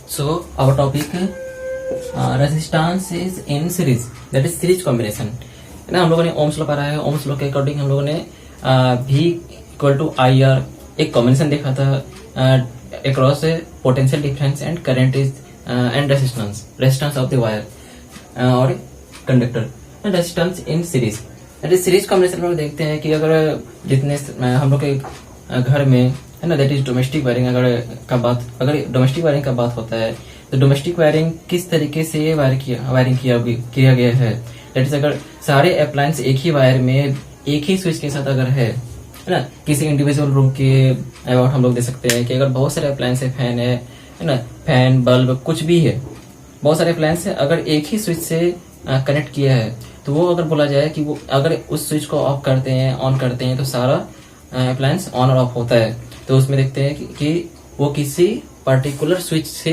So our topic resistance is in series, that is series combination है ना। हम लोगों ने ओम्स लॉ पढ़ा है। ओम्स लॉ के अकॉर्डिंग हम लोगों ने V equal to I R एक कॉम्बिनेशन देखा था across potential difference and current is and resistance of the wire और conductor resistance in series. That is series combination में देखते हैं कि अगर जितने हम लोग के घर में है ना, दैट इज डोमेस्टिक वायरिंग अगर डोमेस्टिक वायरिंग का बात होता है तो डोमेस्टिक वायरिंग किस तरीके से वायरिंग किया गया है। दैट इज अगर सारे अप्लायंस एक ही वायर में एक ही स्विच के साथ अगर है ना, किसी इंडिविजुअल रूम के अबाउट हम लोग दे सकते हैं कि अगर बहुत सारे अप्लायंस है, फैन है ना, फैन बल्ब कुछ भी है, बहुत सारे अप्लायंस है, अगर एक ही स्विच से कनेक्ट किया है तो वो अगर बोला जाए कि वो अगर उस स्विच को ऑफ करते हैं ऑन करते हैं तो सारा अप्लायंस ऑन और ऑफ होता है। तो उसमें देखते हैं कि वो किसी पर्टिकुलर स्विच से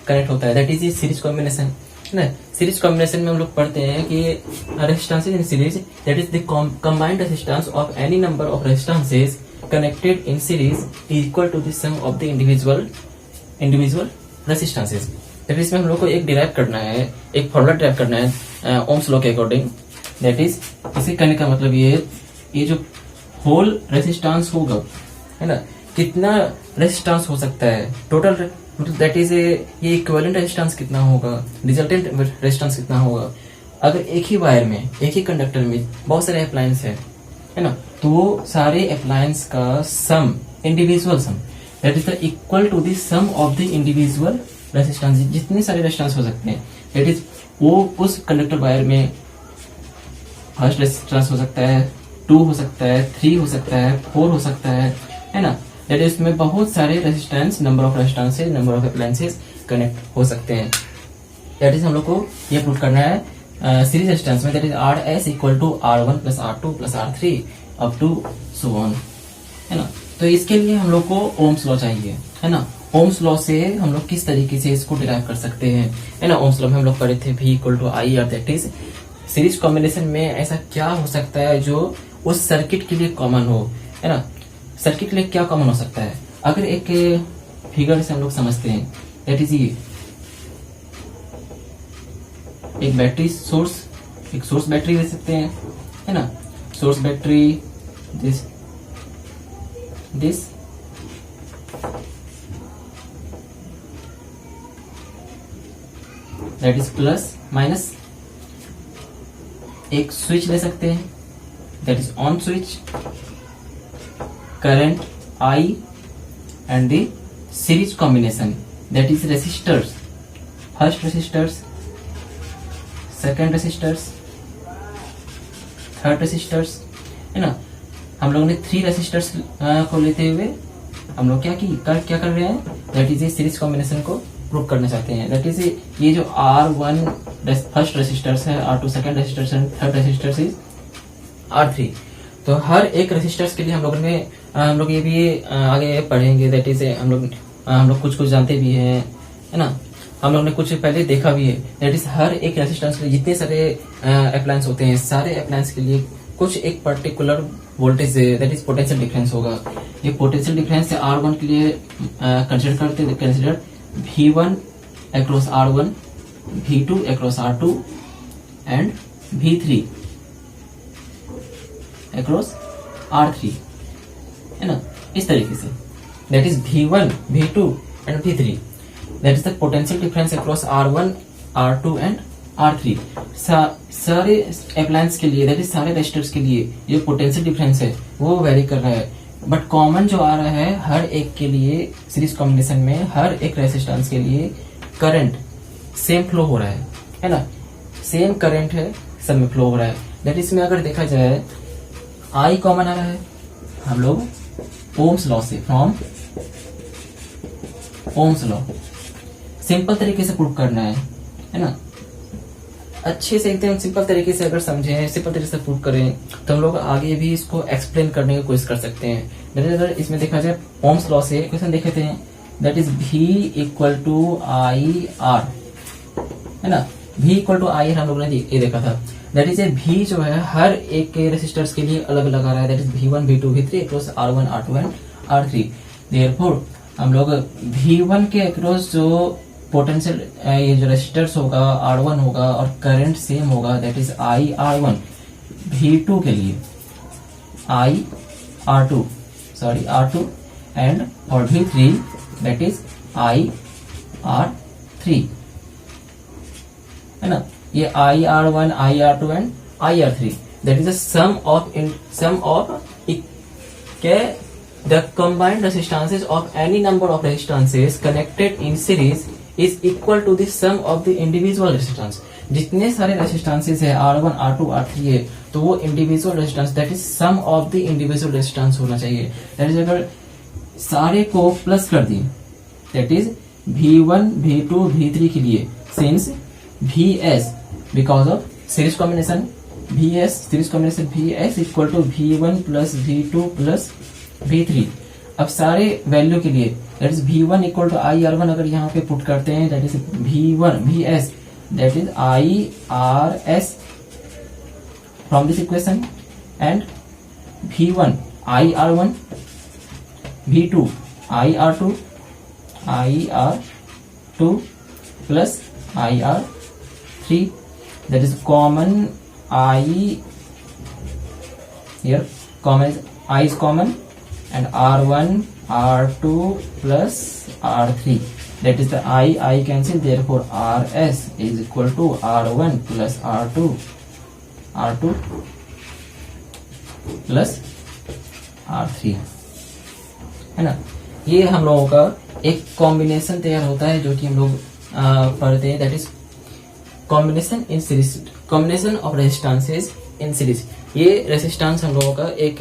कनेक्ट होता है। दैट इज सीरीज कॉम्बिनेशन है ना। सीरीज कॉम्बिनेशन में हम लोग पढ़ते हैं कि resistance in series that is the combined resistance of any number of resistances connected in series equal to the sum of the individual resistances. That is में हम लोग को एक डिराइव करना है, एक फॉर्मूला डिराइव करना है ओम्स लॉ के अकॉर्डिंग। दैट इज इसे करने का मतलब ये जो होल रेजिस्टेंस होगा है ना, कितना रेजिस्टेंस हो सकता है टोटल, दैट इज ये इक्विवेलेंट रेजिस्टेंस कितना होगा, रिजल्टेंट रेजिस्टेंस कितना होगा। अगर एक ही वायर में एक ही कंडक्टर में बहुत सारे अप्लायंस है ना, तो वो सारे अप्लायंस का sum individual sum that is the equal to the sum of the individual resistance. जितने सारे रेजिस्टेंस हो सकते हैं दैट इज वो उस कंडक्टर वायर में फर्स्ट रेजिस्टेंस हो सकता है, 2 हो सकता है, 3 हो सकता है, 4 हो सकता है ना। दैट इज में बहुत सारे resistance, number of resistances, number of appliances connect हो सकते हैं। दैट इज हम लोग को ये प्रूव करना है सीरीज रेजिस्टेंस में। That is R S equal to R1 plus R2 plus R3 up to so on है ना। तो इसके लिए हम लोग को ओम्स लॉ चाहिए है ना। ओम्स लॉ से हम लोग किस तरीके से इसको डिराइव कर सकते हैं है ना। ओम्स लॉ में हम लोग पढ़े थे V equal to I R. That is series combination में ऐसा क्या हो सकता है जो उस सर्किट के लिए कॉमन हो है ना। सर्किट के लिए क्या कॉमन हो सकता है, अगर एक फिगर से हम लोग समझते हैं। दैट इज ये एक बैटरी सोर्स, एक सोर्स बैटरी ले सकते हैं है ना। Source battery this that is plus minus. एक स्विच ले सकते हैं that is on switch, current I and the series combination that is resistors, first resistors, second resistors, third resistors है ना। हम लोगों ने 3 रेसिस्टर्स को लेते हुए हम लोग क्या कर रहे हैं, that is a series combination को प्रूव करना चाहते हैं। दैट इज ये जो R1 फर्स्ट रेसिस्टर्स है, R2 सेकंड रेसिस्टर्स है, थर्ड रेसिस्टर्स इज R3। तो हर एक रेसिस्टर्स के लिए हम लोग ये भी आगे पढ़ेंगे। दैट इज हम लोग कुछ जानते भी हैं है ना। हम लोग ने कुछ पहले देखा भी है। दैट इज हर एक रेसिस्टेंस के लिए जितने सारे अप्लायंस होते हैं, सारे अप्लायंस के लिए कुछ एक particular voltage that is potential difference होगा। ये पोटेंशियल डिफरेंस R1 के लिए consider V1 across R1, V2 across R2 and V3 across R3 है ना। इस तरीके say that is V1, V2 and V3 that is the potential difference across R1, R2 and R3। सारे appliance के लिए that is सारे resistors के लिए ये पोटेंशियल डिफरेंस है वो वेरी कर रहा है, बट कॉमन जो आ रहा है हर एक के लिए सीरीज कॉम्बिनेशन में हर एक रेजिस्टेंस के लिए करंट सेम फ्लो हो रहा है ना। सेम करंट है, सब में फ्लो हो रहा है। दैट इज में अगर देखा जाए आई कॉमन आ रहा है, हम लोग ओम्स लॉ से फ्रॉम ओम्स लॉ सिंपल तरीके से प्रूव करना है ना। अच्छे से एकदम सिंपल तरीके से अगर समझें, सिंपल तरीके से प्रूव करें तो हम लोग आगे भी इसको एक्सप्लेन करने की कोशिश कर सकते हैं। अगर इसमें देखा जाए ओम्स लॉ से क्वेश्चन देखे थे, that is V equal to I R है ना। V इक्वल टू आई हम लोगों ने ये देखा था। दैट इज ए V जो है हर एक के रेसिस्टर्स के लिए अलग अलग आ रहा है। That is V1, V2, V3 across R1, R2 and R3। Therefore हम लोग V1 के अक्रॉस जो पोटेंशियल ये जो रेजिस्टर्स होगा R1 होगा और करंट सेम होगा, दैट इज IR1। V2 के लिए R2 एंड और V3 दैट इज IR3, है ना। ये IR1, IR2 and IR3 that is the sum of the combined resistances of any number of resistances connected in series is equal to the sum of the individual resistance। जितने सारे resistances है R1, R2, R3 है, तो वो individual resistance that is sum of the individual resistance होना चाहिए। That is अगर सारे को प्लस कर दिए, that is V1, V2, V3 के लिए since VS because of series combination, series combination VS equal to V1 plus V2 plus V3। अब सारे वैल्यू के लिए that is V1 equal to IR1 अगर यहाँ पे पुट करते हैं, that is VS that is IRS from this equation, and V1 IR1, V2 IR2 plus IR3 that is common here I is common and R1, R2 plus R3, that is the I cancel, therefore RS is equal to R1 plus R2 plus R3, है ना। ये हम लोगों का एक combination तैयार होता है जो कि हम लोग पढ़ते हैं, that is combination in series, combination of resistances in series. ये रेजिस्टेंस हम लोगों का एक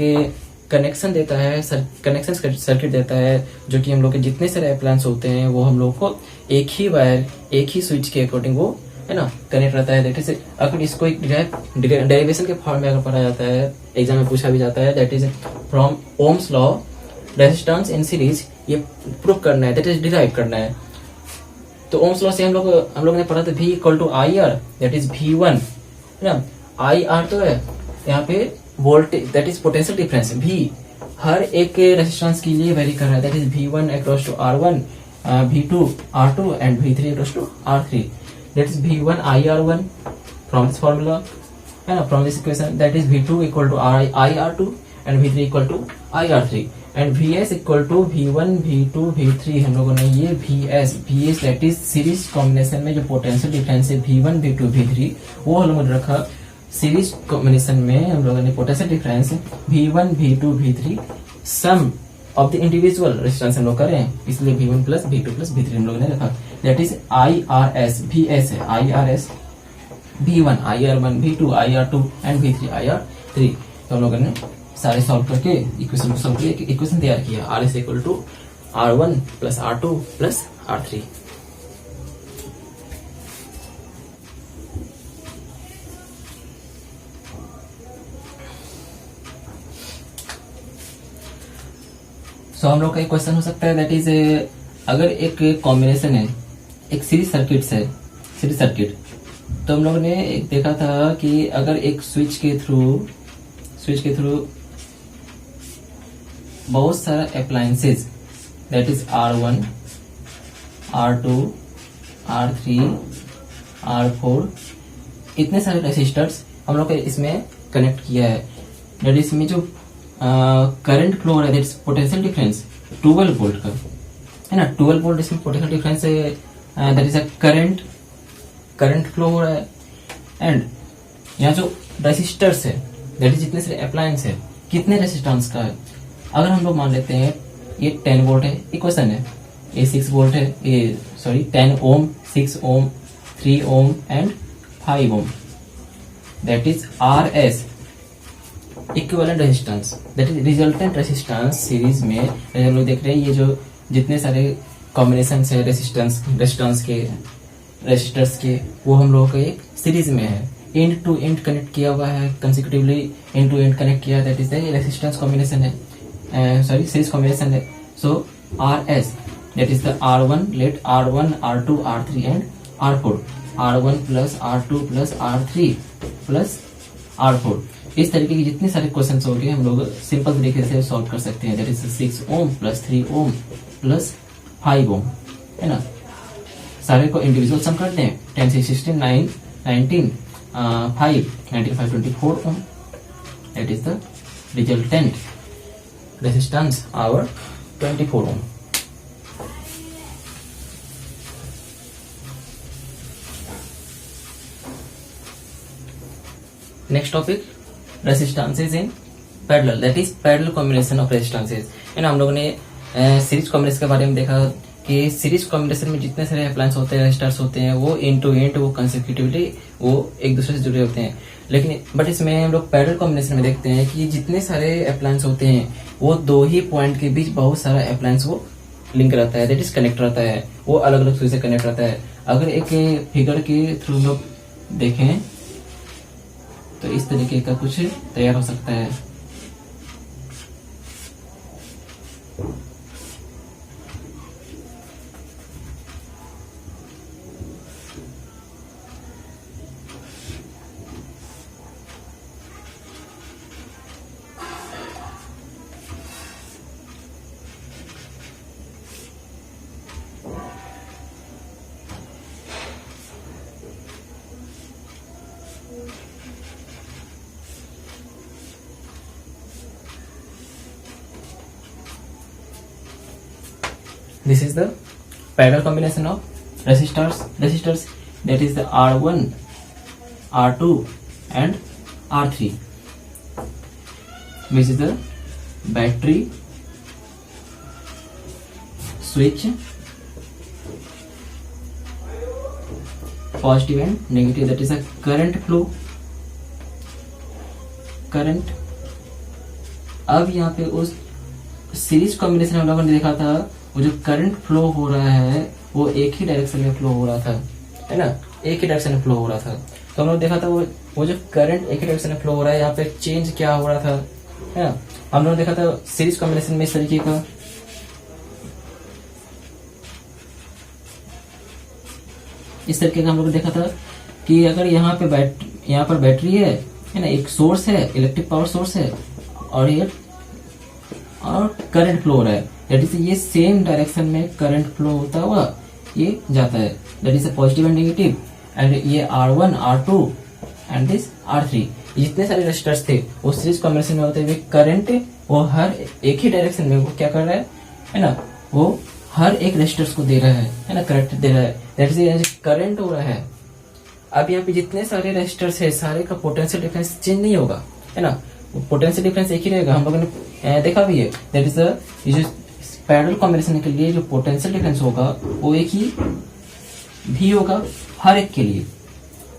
कनेक्शन देता है, कनेक्शन सर्किट देता है, जो कि हम लोग के जितने सारे अप्लायंस होते हैं वो हम लोग को एक ही वायर, एक ही स्विच के अकॉर्डिंग वो, है ना, कनेक्ट रहता है। दैट इज अगर इसको एक डेरिवेशन के फॉर्म में अगर पढ़ा जाता है, एग्जाम में पूछा भी जाता है, that is from Ohm's law resistance in series, ये प्रूव करना है, दैट इज डिराइव करना है। तो ओम्स लॉ से हम लोग ने पढ़ा था V equal to IR, that is V1, है ना। IR तो है यहाँ पे voltage, that is potential difference. V हर एक रेजिस्टेंस के लिए वेरी कर रहा है, that is V1 across to R1, V2 R2 and V3 across to R3, that is V1 IR1 from this formula, है ना, from this equation, that is V2 equal to IR2 and V3 equal to IR3 and VS equal to V1 V2 V3। हम लोगों ने ये VS that is series combination में जो potential difference है V1 V2 V3, वो हम लोगों ने रखा सीरीज कॉम्बिनेशन में। हम लोगों ने potential difference V1 V2 V3 sum of the individual resistance हम लोग करें, इसलिए V1 plus V2 plus V3 हम लोगों ने रखा, दैट इज IRS, VS है IRS, V1 IR1 V2 IR2 and V3 IR3। तो हम लोगों ने सारे सॉल्व करके इक्वेशन को सॉल्व करके इक्वेशन तैयार किया, RS equal to R1 plus R2 plus R3। So हम लोग का एक क्वेश्चन हो सकता है, दैट इज अगर एक कॉम्बिनेशन है, एक सीरीज सर्किट, तो हम लोग ने एक देखा था कि अगर एक स्विच के थ्रू बहुत सारा appliances, that is R1, R2, R3, R4, इतने सारे रेसिस्टर्स हम लोग इसमें कनेक्ट किया है, दैट इज इसमें जो करंट फ्लो हो रहा है, that is potential difference 12 volt का, है ना। 12 वोल्ट इसमें पोटेंशियल डिफरेंस है, that is a current flow हो रहा है। एंड यहाँ जो रेसिस्टर्स है, दैट इज जितने सारे अप्लायंस है, कितने रेसिस्टेंस का है। अगर हम लोग मान लेते हैं ये 10 वोल्ट है, इक्वेशन है, ये 6 वोल्ट है, ये 10 ohm, 6 ohm, 3 ohm and 5 ohm, that is RS equivalent resistance, that is resultant resistance. Series में हम लोग देख रहे हैं ये जो जितने सारे कॉम्बिनेशन है रेजिस्टेंस के रेजिस्टर्स के, वो हम लोगों का एक सीरीज में है, एंड टू एंड कनेक्ट किया हुआ है, consecutively end to end connect किया, that is the resistance combination है, सीरीज कॉम्बिनेशन है। So RS that is the R1, let R1 R2 R3 and R4, R1 plus R2 plus R3 plus R4। इस तरीके के जितने सारे questions हो गए हम लोग सिंपल तरीके से सॉल्व कर सकते हैं, that is 6 ohm plus 3 ohm plus 5 ओम, है ना। सारे को इंडिविजुअल सम करते हैं, 10 6 16 9 19 5 95 24 ओम, that is the resultant resistance our 24 ohm. Next topic, resistances in parallel, that is parallel combination of resistances. है ना, हम लोगों ने सीरीज कॉम्बिनेशन के बारे में देखा कि सीरीज कॉम्बिनेशन में जितने सारे अप्लायंस होते हैं, रेजिस्टर्स होते हैं, वो एंड टू एंड वो कंसेक्यूटिवली वो एक दूसरे से जुड़े होते हैं। लेकिन बट इसमें हम लोग पैरेलल कॉम्बिनेशन में देखते हैं कि जितने सारे अप्लायंस होते हैं वो दो ही पॉइंट के बीच बहुत सारा अप्लायंस वो लिंक रहता है, दैट इज कनेक्ट रहता है, वो अलग अलग चीज से कनेक्ट रहता है। अगर एक फिगर के थ्रू हम लोग देखें तो इस तरीके का कुछ तैयार हो सकता है। This is the parallel combination of resistors, that is the R1, R2 and R3, which is the battery switch, positive and negative, that is a current flow, current। अब यहाँ पे उस सीरीज कॉम्बिनेशन हम लोगों ने देखा था, वो जो करंट फ्लो हो रहा है वो एक ही डायरेक्शन में फ्लो हो रहा था, है ना, एक ही डायरेक्शन में फ्लो हो रहा था। तो हम लोग देखा था वो जो करंट एक ही डायरेक्शन में फ्लो हो रहा है, यहाँ पे चेंज क्या हो रहा था, है ना। हम लोग देखा था सीरीज कॉम्बिनेशन में इस तरीके का, हम लोग देखा था कि अगर यहाँ पर बैटरी है ना, एक सोर्स है, इलेक्ट्रिक पावर सोर्स है, और करंट फ्लो हो रहा है, दैट इज ये सेम डायरेक्शन में करंट फ्लो होता हुआ ये जाता है, that is positive and negative. And ये R1, R2 and this R3, जितने सारे रेजिस्टर्स थे वो सीरीज कॉम्बिनेशन में होते हुए करंट वो हर एक ही डायरेक्शन में वो क्या कर रहा है ना, वो हर एक रेजिस्टर्स को दे रहा है ना, करंट दे रहा है, दैट इज करंट हो रहा है। अब यहाँ पे जितने सारे रेजिस्टर्स है सारे का पोटेंशियल डिफरेंस चेंज नहीं होगा, है ना, पोटेंशियल डिफरेंस एक ही रहेगा। हम लोगों ने देखा भी है, दैट इज जो पैरेलल कॉम्बिनेशन के लिए जो पोटेंशियल डिफरेंस होगा वो एक ही भी होगा हर एक के लिए,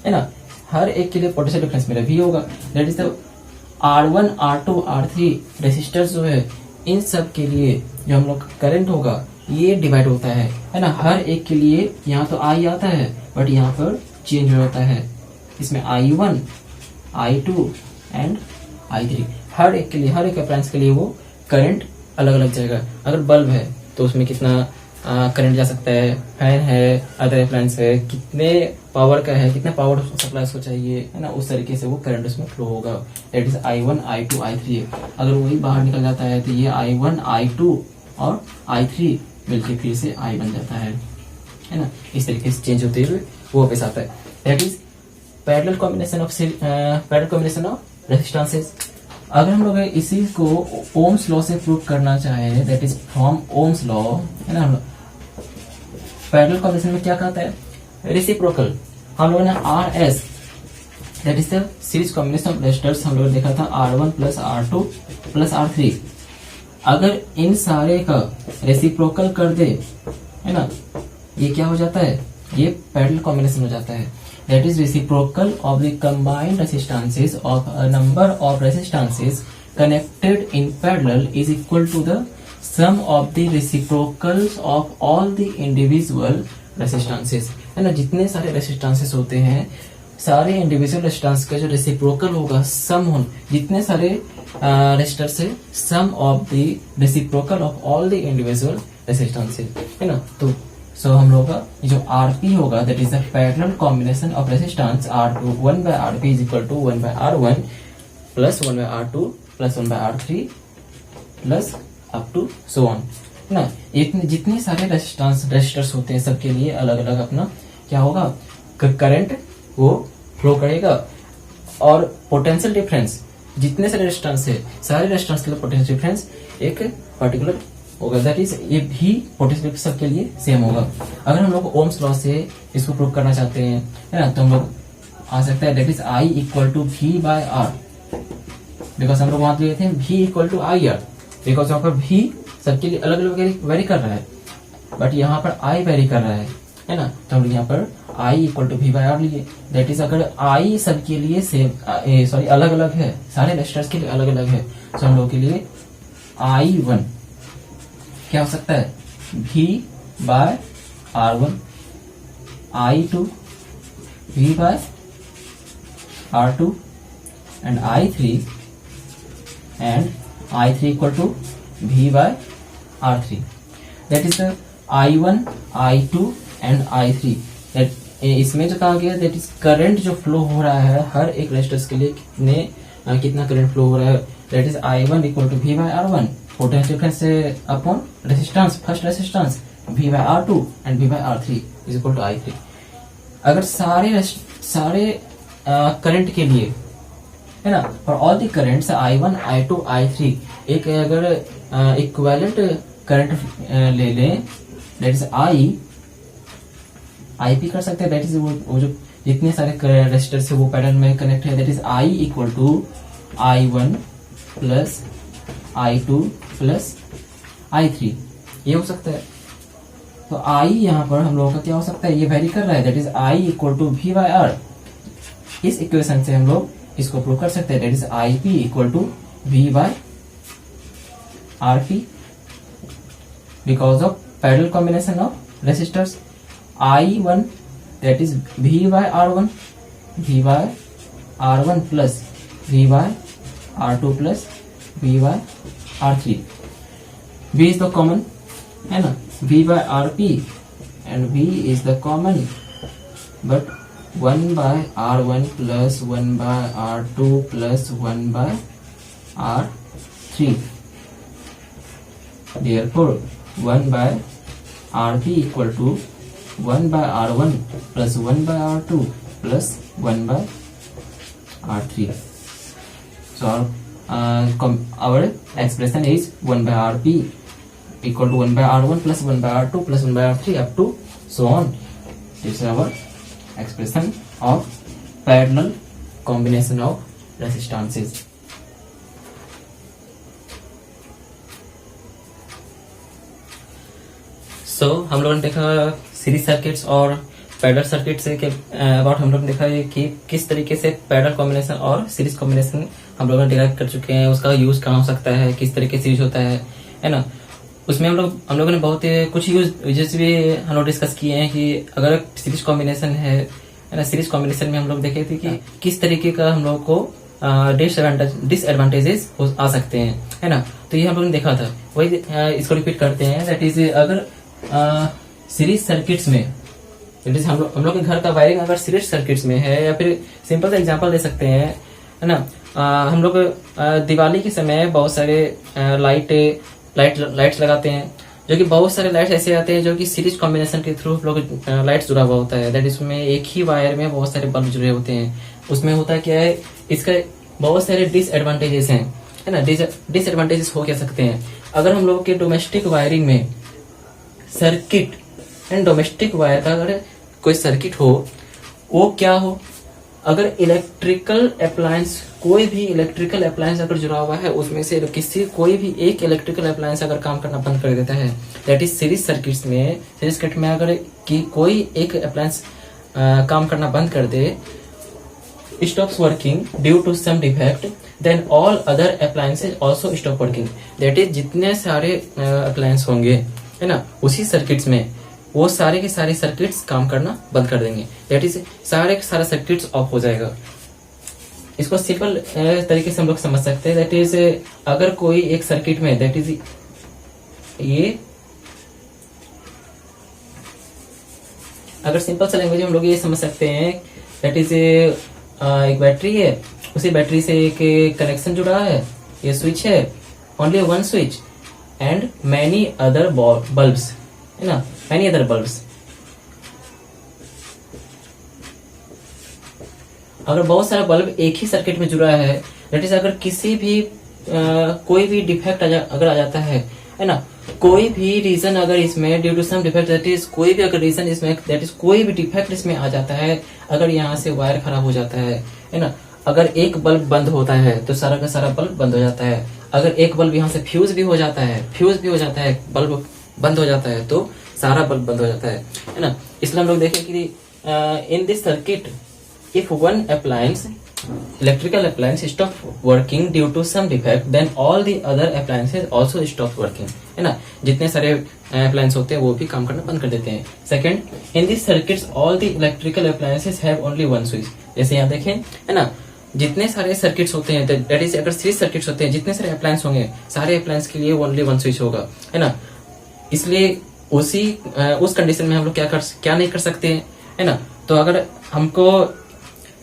है ना, हर एक के लिए पोटेंशियल डिफरेंस मेरा भी होगा, that is R1, R2, R3 resistors जो है इन सब के लिए जो हम लोग करंट होगा ये डिवाइड होता है ना, हर एक के लिए यहाँ तो I आता है बट यहाँ पर चेंज हो जाता है, इसमें I1, I2 एंड I3, हर एक के लिए, हर एक अप्लायंस के लिए वो करंट अलग अलग जाएगा। अगर बल्ब है तो उसमें कितना करंट जा सकता है, फैन है, अदर अप्लायंस है, कितने पावर का है, कितना पावर सप्लाई उसको चाहिए, है ना, उस तरीके से वो करंट उसमें फ्लो होगा, that is I1, I2, I3 है। अगर वही बाहर निकल जाता है तो ये I1, I2 और I3 मिलकर फिर से I बन जाता है ना, इस तरीके से चेंज होते हुए वो वापस आता है, that is parallel combination of resistances. अगर हम लोग इसी को ओम्स लॉ से प्रूव करना चाहे, that is from Ohm's law, है ना, पैरेलल कॉम्बिनेशन में क्या कहता है, रेसिप्रोकल। हम लोगों ने RS, that is the series combination of resistors, हम लोगों ने देखा था R1 plus R2 plus R3। अगर इन सारे का रेसिप्रोकल कर दे, है ना, ये क्या हो जाता है, ये पैरेलल कॉम्बिनेशन हो जाता है, that is reciprocal of the combined resistances of a number of resistances connected in parallel is equal to the sum of the reciprocals of all the individual resistances, है ना, जितने सारे रेसिस्टेंसेस होते हैं सारे इंडिविजुअल रेजिस्टेंस का जो reciprocal होगा सम हो, जितने सारे रेजिस्टर से sum of the reciprocal of all the individual resistances, है ना। तो सो हम लोग का जो RP होगा that is the parallel combination of resistance R2 1/RP is equal to 1/R1 plus 1/R2 plus 1/R3 plus up to so on. है ना। इतने जितने सारे रेजिस्टर्स होते हैं सबके लिए अलग अलग अपना क्या होगा, करंट वो फ्लो करेगा। और पोटेंशियल डिफरेंस जितने सारे रेजिस्टेंस है सारे रेजिस्टेंस के लिए पोटेंशियल डिफरेंस एक पर्टिकुलर होगा, दैट इज ये भी पोटेंशियल सबके लिए सेम होगा। अगर हम लोग ओम्स लॉ से इसको प्रूव करना चाहते हैं, है ना, तो हम लोग आ सकता है that is I equal to V by R, because हम लोग वहां लिए थे V equal to I R, because वहां पर V सबके लिए अलग अलग वेरी कर रहा है, बट यहाँ पर I वेरी कर रहा है ना। तो हम लोग यहाँ पर I equal to V by R लिए, दैट इज अगर I सबके लिए सेम सॉरी अलग अलग है, सारे रेजिस्टर्स के लिए अलग अलग है, तो हम लोग के लिए I1 क्या हो सकता है, V by R1, I2 V by R2 and I3 equal to V by R3. That is the I1, I2 and I3. That इसमें जो कहा गया दैट इज करंट जो फ्लो हो रहा है हर एक रेजिस्टर्स के लिए कितना करंट फ्लो हो रहा है, that is I1 equal to V by R1, potential difference upon resistance, first resistance V by R2 and V by R3 is equal to I3। अगर सारे करंट के लिए, है ना, for all the currents I1, I2, I3 एक अगर equivalent current ले लें, दैट इज I भी कर सकते हैं, दैट इज वो जो जितने सारे रेजिस्टर से वो पैटर्न में कनेक्ट है, that is I equal to I1 plus I2 plus I3, ये हो सकता है। तो I यहाँ पर हम लोगों का क्या हो सकता है, ये वेरी कर रहा है, that is I equal to V by R। इस इक्वेशन से हम लोग इसको प्रूव कर सकते हैं, that is IP equal to V by RP because of parallel combination of resistors. I1 that is V by R1, V by R1 plus V by R2 plus V by R3। V is the common, है ना, V by RP and V is the common, but 1 by R1 plus 1 by R2 plus 1 by R3, therefore 1 by RP equal to 1 by R1 plus 1 by R2 plus 1 by R3. So our expression is 1 by RP equal to 1 by R1 plus 1 by R2 plus 1 by R3 up to so on. This is our expression of parallel combination of resistances. So हम लोगों ने देखा series circuits और parallel circuit say about हम लोग ने देखा है कि किस तरीके से पैरेलल कॉम्बिनेशन और सीरीज कॉम्बिनेशन हम लोग डिराइव कर चुके हैं, उसका यूज कहाँ हो सकता है, किस तरीके से यूज होता है ना। उसमें हम लोगों ने बहुत कुछ यूजेस भी हम लोग डिस्कस किए हैं कि अगर सीरीज कॉम्बिनेशन है ना, सीरीज कॉम्बिनेशन में हम लोग देखे थे कि किस तरीके का हम लोग को डिसएडवांटेजेस आ सकते हैं, है ना। तो ये हम लोगों ने देखा था, वही इसको रिपीट करते हैं, दैट इज अगर सीरीज सर्किट्स में, दैट इज हम लोग के घर का वायरिंग अगर सीरीज सर्किट्स में है, या फिर सिंपल सा एग्जांपल दे सकते हैं, है ना। हम लोग दिवाली के समय बहुत सारे लाइट्स लगाते हैं, जो कि बहुत सारे लाइट्स ऐसे आते हैं जो कि सीरीज कॉम्बिनेशन के थ्रू हम लोग लाइट्स जुड़ा हुआ होता है, दैट इज उसमें एक ही वायर में बहुत सारे बल्ब जुड़े होते हैं। उसमें होता क्या है, इसका बहुत सारे डिसएडवांटेजेस हैं, है ना। डिसएडवांटेजेस हो क्या सकते हैं, अगर हम लोग के डोमेस्टिक वायरिंग में सर्किट एंड डोमेस्टिक वायर का अगर कोई सर्किट हो, वो क्या हो, अगर इलेक्ट्रिकल अप्लायंस, कोई भी इलेक्ट्रिकल अप्लायंस अगर जुड़ा हुआ है, उसमें से कोई भी एक इलेक्ट्रिकल अप्लायंस अगर काम करना बंद कर देता है, दैट इज सीरीज सर्किट्स में, सीरीज सर्किट में अगर कि कोई एक अप्लायंस काम करना बंद कर दे, stops working due to some defect, then all other appliances also stop working. That is जितने सारे अप्लायंस होंगे, है ना, उसी सर्किट्स में वो सारे के सारे सर्किट्स काम करना बंद कर देंगे, दैट इज सारे के सारे सर्किट्स ऑफ हो जाएगा। इसको सिंपल तरीके से हम लोग समझ सकते हैं, दैट इज अगर कोई एक सर्किट में, दैट इज ये, अगर सिंपल सा लैंग्वेज में हम लोग ये समझ सकते हैं, दैट इज एक बैटरी है, उसी बैटरी से एक कनेक्शन जुड़ा है, ये स्विच है, only one switch, and many other bulbs, है ना, मैनी अदर बल्ब्स। अगर बहुत सारा बल्ब एक ही सर्किट में जुड़ा है, दैट इज अगर किसी भी कोई भी डिफेक्ट अगर आ जाता है ना, कोई भी रीजन अगर इसमें due to some defect, that is कोई भी अगर रीजन इसमें, दैट इज कोई भी डिफेक्ट इसमें आ जाता है, अगर यहाँ से वायर खराब हो जाता है ना, अगर एक बल्ब बंद होता है तो सारा का सारा बल्ब बंद हो जाता है। अगर एक बल्ब यहाँ से फ्यूज भी हो जाता है, बल्ब बंद हो जाता है तो सारा बल्ब बंद हो जाता है ना। इसलिए हम लोग देखें कि in this circuit if one appliance, electrical appliance stop working due to some defect, then all the other appliances also stop working, है ना। जितने सारे appliance होते हैं वो भी काम करना बंद कर देते हैं। Second, in these circuits all the electrical appliances have only one switch, जैसे यहाँ देखें, है ना, जितने सारे सर्किट्स होते हैं, दैट इज अगर सीरीज सर्किट्स होते हैं, जितने सारे अप्लायंस होंगे, सारे अप्लायंस के लिए ओनली वन स्विच होगा, है ना। इसलिए उस कंडीशन में हम लोग क्या नहीं कर सकते हैं, है ना। तो अगर हमको,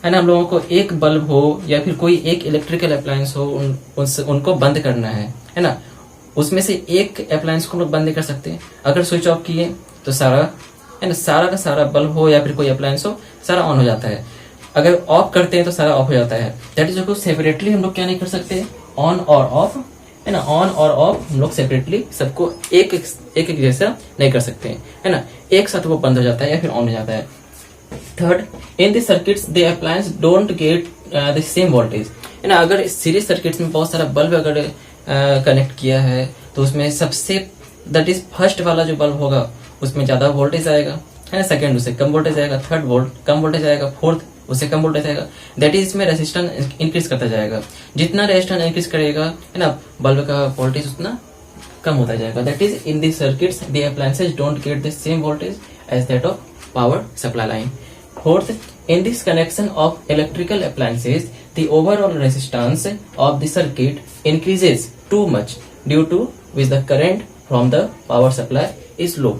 है ना, हम लोगों को एक बल्ब हो या फिर कोई एक इलेक्ट्रिकल अप्लायंस हो, उनको बंद करना है ना, उसमें से एक अप्लायंस को हम लोग बंद नहीं कर सकते। अगर स्विच ऑफ किए तो सारा, है ना, सारा का सारा बल्ब हो या फिर कोई अप्लायंस हो, सारा ऑन हो जाता है। अगर ऑफ करते हैं तो सारा ऑफ हो जाता है। दैट इज सेपरेटली हम लोग क्या नहीं कर सकते, ऑन और ऑफ, है ना, ऑन और ऑफ हम लोग सेपरेटली सबको एक एक जैसा नहीं कर सकते, है ना। एक साथ वो बंद हो जाता है या फिर ऑन हो जाता है। Third, in this circuits the appliance don't get the same voltage, है ना। अगर सीरीज सर्किट्स में बहुत सारा बल्ब अगर कनेक्ट किया है तो उसमें सबसे, दैट इज फर्स्ट वाला जो बल्ब होगा उसमें ज्यादा वोल्टेज आएगा, है ना। सेकंड उससे कम वोल्टेज आएगा, थर्ड कम वोल्टेज आएगा, फोर्थ उससे कम वोल्टेज आएगा। दैट इज इसमें रेजिस्टेंस इंक्रीज करता जाएगा। जितना रेजिस्टेंस इंक्रीज करेगा, है ना, बल्ब का वोल्टेज उतना कम होता जाएगा। That is in this circuits the appliances don't get the same voltage as that of power supply line. Fourth, in this connection of electrical appliances, the overall resistance of the circuit increases too much due to which the current from the power supply is low.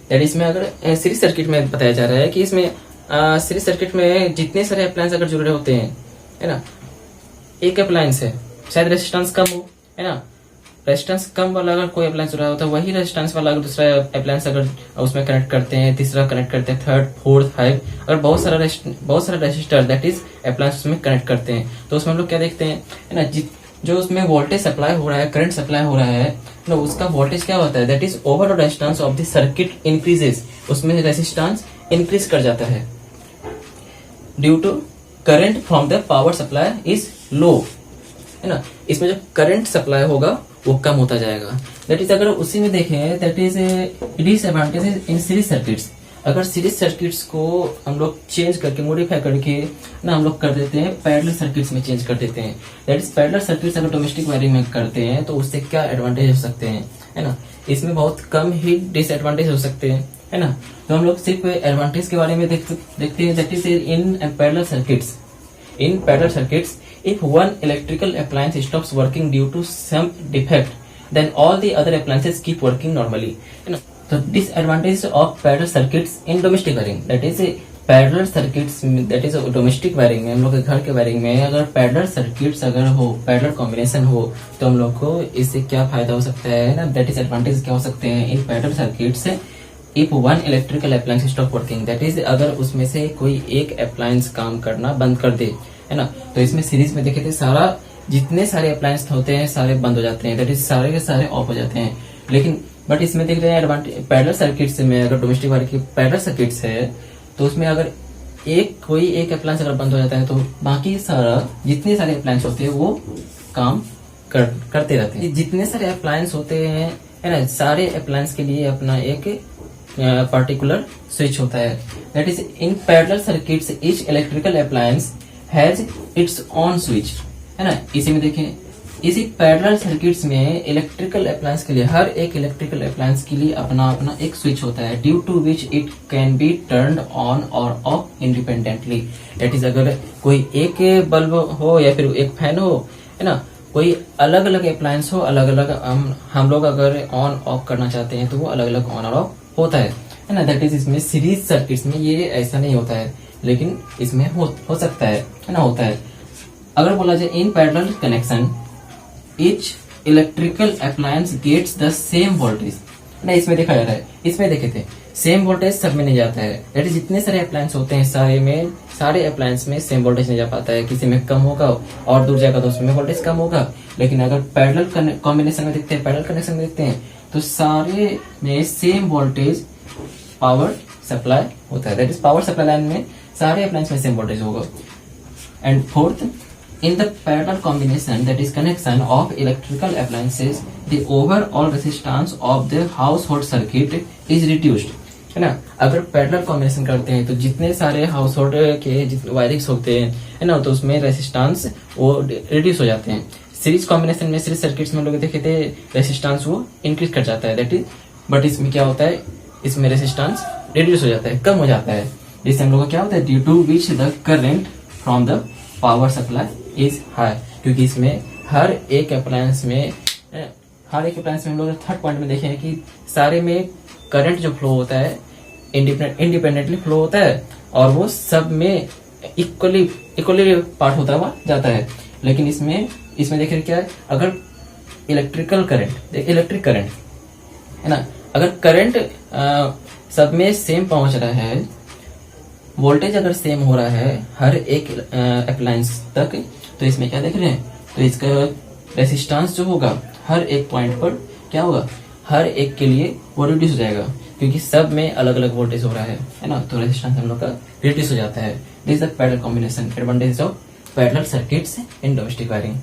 That is, में अगर series circuit में बताया जा रहा है कि इसमें series circuit में जितने सारे अप्लायंस अगर जुड़े होते हैं, है ना, एक अप्लायंस है, शायद रेजिस्टेंस कम हो, है ना, रेजिस्टेंस कम वाला अगर कोई अप्लायंस जुड़ा होता है, वही रेजिस्टेंस वाला अगर दूसरा अप्लायंस अगर उसमें कनेक्ट करते हैं, तीसरा कनेक्ट करते हैं, थर्ड, फोर्थ, फाइव, अगर बहुत सारा रेजिस्टर दैट इज अप्लायंस उसमें कनेक्ट करते हैं, तो उसमें हम लोग क्या देखते हैं, है ना, जो उसमें वोल्टेज सप्लाई हो रहा है, करंट सप्लाई हो रहा है ना, उसका वोल्टेज क्या होता है, that is overall resistance of the circuit increases, उसमें रेजिस्टेंस इंक्रीज कर जाता है due to current from the power supply is low, है ना। इसमें जो करंट सप्लाई होगा वो कम होता जाएगा। दैट इज, अगर उसी में देखें, that is disadvantages in series circuits. अगर सीरीज सर्किट्स को हम लोग चेंज करके, मॉडिफाई करके ना, हम लोग कर देते हैं पैरेलल सर्किट्स में चेंज कर देते हैं। दैट इज, पैरेलल सर्किट्स अगर डोमेस्टिक वायरिंग में करते हैं तो उससे क्या एडवांटेज हो सकते हैं, है ना। इसमें बहुत कम ही डिसएडवांटेज हो सकते हैं, है ना। तो हम लोग सिर्फ एडवांटेज के बारे में देखते हैं। That is in parallel circuits, in parallel circuits, if one electrical appliance stops working due to some defect, then all the other appliances keep working normally, you know. So disadvantage of parallel circuits in domestic wiring, that is parallel circuits, that is domestic wiring में, हम लोग के घर के wiring में अगर parallel circuits अगर हो, parallel combination हो, तो हम लोग को इससे क्या फायदा हो सकता है ना, that is advantage क्या हो सकते हैं in parallel circuits से। If one electrical appliance stop working, that is, अगर उसमें से कोई एक अप्लायंस काम करना बंद कर दे, है ना, तो इसमें सीरीज में देखे थे सारा, जितने सारे अप्लायंस होते हैं सारे बंद हो जाते हैं, दैट इज सारे के सारे ऑफ हो जाते हैं। लेकिन बट इसमें देख रहे हैं एडवांटेज पैरेलल सर्किट्स में, अगर डोमेस्टिक वायर की पैरेलल सर्किट्स है तो उसमें अगर कोई एक अप्लायंस अगर बंद हो जाता है तो बाकी सारा जितने सारे अप्लायंस होते हैं वो काम करते रहते हैं। जितने सारे अप्लायंस होते हैं, है ना, सारे अप्लायंस के लिए अपना एक पर्टिकुलर स्विच होता है। That is, in parallel circuits each electrical appliance has its on switch, है ना। इसी में देखें, इसी पैरेलल सर्किट्स में इलेक्ट्रिकल अप्लायंस के लिए, हर एक इलेक्ट्रिकल अप्लायंस के लिए अपना अपना एक स्विच होता है, due to which it can be turned on और ऑफ इंडिपेंडेंटली। दैट इज, अगर कोई एक बल्ब हो या फिर एक फैन हो, है ना, कोई अलग अलग अप्लायंस हो, अलग अलग हम लोग अगर ऑन ऑफ करना चाहते हैं तो वो अलग अलग ऑन और ऑफ होता है ना। दैट इज, इसमें सीरीज सर्किट्स में ये ऐसा नहीं होता है, लेकिन इसमें हो सकता है ना, होता है। अगर बोला जाए in parallel connection each electrical appliance gets the same voltage. ना इसमें देखा जा रहा है, इसमें देखे थे सेम वोल्टेज सब में नहीं जाता है। दैट इज जितने सारे अप्लायंस होते हैं सारे अप्लायंस में सेम वोल्टेज नहीं जा पाता है। किसी में कम होगा और दूर जाएगा तो उसमें वोल्टेज कम होगा। लेकिन अगर पैरेलल कॉम्बिनेशन में देखते हैं, पैरेलल कनेक्शन में देखते हैं तो सारे में सेम वोल्टेज पावर सप्लाई होता है। That is power supply line में सारे अप्लायंस में सेम वोल्टेज होगा। And fourth, in the parallel combination, that is connection of electrical appliances, the overall resistance of the household circuit is reduced। है ना, अगर parallel combination करते हैं तो जितने सारे हाउस होल्ड के जितने वायरिंग्स होते हैं, है ना, तो उसमें रेसिस्टेंस वो रिड्यूस हो जाते हैं। सीरीज कॉम्बिनेशन में, सीरीज सर्किट्स में लोग देखे थे रेसिस्टेंस वो इंक्रीज कर जाता है, दैट इज, बट इसमें क्या होता है, इसमें रेसिस्टेंस रिड्यूस हो जाता है, कम हो जाता है। जिससे हम लोग का क्या होता है, due to which the current from the power supply is high, क्योंकि इसमें हर एक अप्लायंस में हम लोग थर्ड पॉइंट में देखे हैं कि सारे में करंट जो फ्लो होता है इंडिपेंडेंटली फ्लो होता है और वो सब में इक्वली पार्ट होता हुआ जाता है। लेकिन इसमें देखें क्या है, अगर इलेक्ट्रिक करंट है ना, अगर करंट सब में सेम पहुंच रहा है, वोल्टेज अगर सेम हो रहा है हर एक अप्लायंस तक, तो इसमें क्या देख रहे हैं, तो इसका रेसिस्टेंस जो होगा हर एक पॉइंट पर क्या होगा, हर एक के लिए वो रिड्यूस हो जाएगा, क्योंकि सब में अलग अलग वोल्टेज हो रहा है ना, तो रेसिस्टेंस हम लोग का रिड्यूस हो जाता है। This is the parallel combination, advantage of parallel circuits in domestic wiring.